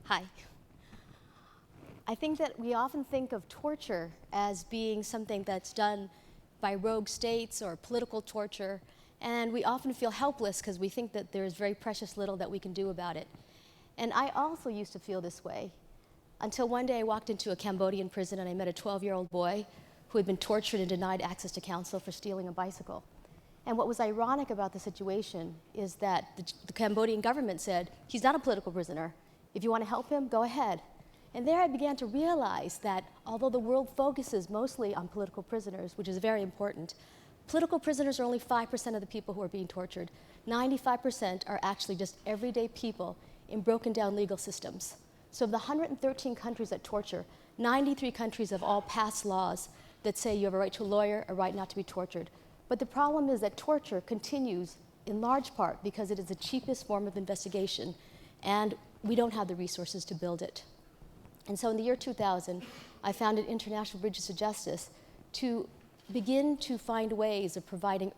Hi. I think that we often think of torture as being something that's done by rogue states or political torture, and we often feel helpless because we think that there is very precious little that we can do about it. And I also used to feel this way until one day I walked into a Cambodian prison and I met a 12-year-old boy who had been tortured and denied access to counsel for stealing a bicycle. And what was ironic about the situation is that the Cambodian government said, he's not a political prisoner. If you want to help him, go ahead. And there I began to realize that although the world focuses mostly on political prisoners, which is very important, political prisoners are only 5% of the people who are being tortured. 95% are actually just everyday people in broken down legal systems. So of the 113 countries that torture, 93 countries have all passed laws that say you have a right to a lawyer, a right not to be tortured. But the problem is that torture continues in large part because it is the cheapest form of investigation, and we don't have the resources to build it. And so in the year 2000, I founded International Bridges to Justice to begin to find ways of providing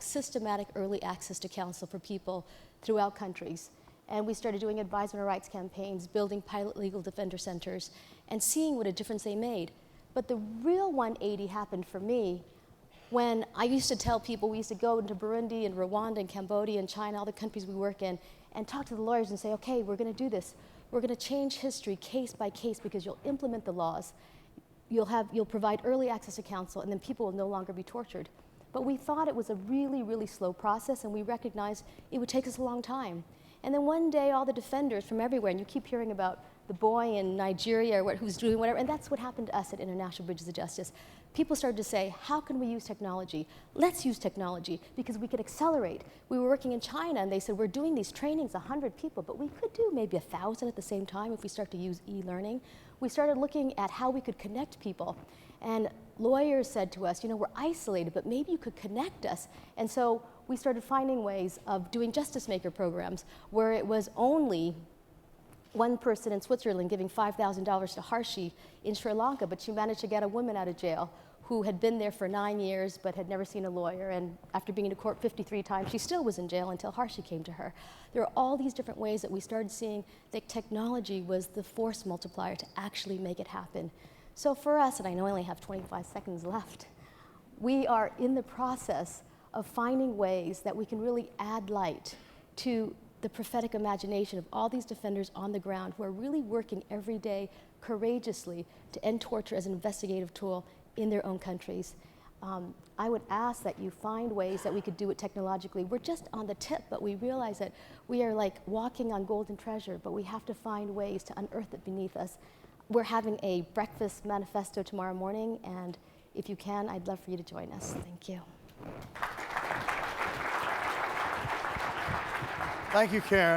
systematic early access to counsel for people throughout countries. And we started doing advisement rights campaigns, building pilot legal defender centers, and seeing what a difference they made. But the real 180 happened for me when I used to tell people, we used to go into Burundi and Rwanda and Cambodia and China, all the countries we work in, and talk to the lawyers and say, okay, we're going to do this. We're going to change history case by case because you'll implement the laws. You'll provide early access to counsel, and then people will no longer be tortured. But we thought it was a really, really slow process, and we recognized it would take us a long time. And then one day, all the defenders from everywhere, and you keep hearing about the boy in Nigeria or who's doing whatever, and that's what happened to us at International Bridges to Justice. People started to say, how can we use technology? Let's use technology because we could accelerate. We were working in China and they said, we're doing these trainings, 100 people, but we could do maybe 1,000 at the same time if we start to use e-learning. We started looking at how we could connect people. And lawyers said to us, we're isolated, but maybe you could connect us. And so we started finding ways of doing justice maker programs where it was only one person in Switzerland giving $5,000 to Harshi in Sri Lanka, but she managed to get a woman out of jail who had been there for 9 years but had never seen a lawyer, and after being to court 53 times, she still was in jail until Harshi came to her. There are all these different ways that we started seeing that technology was the force multiplier to actually make it happen. So for us, and I know I only have 25 seconds left, we are in the process of finding ways that we can really add light to the prophetic imagination of all these defenders on the ground who are really working every day courageously to end torture as an investigative tool in their own countries. I would ask that you find ways that we could do it technologically. We're just on the tip, but we realize that we are like walking on golden treasure, but we have to find ways to unearth it beneath us. We're having a breakfast manifesto tomorrow morning, and if you can, I'd love for you to join us. Thank you. Thank you, Karen.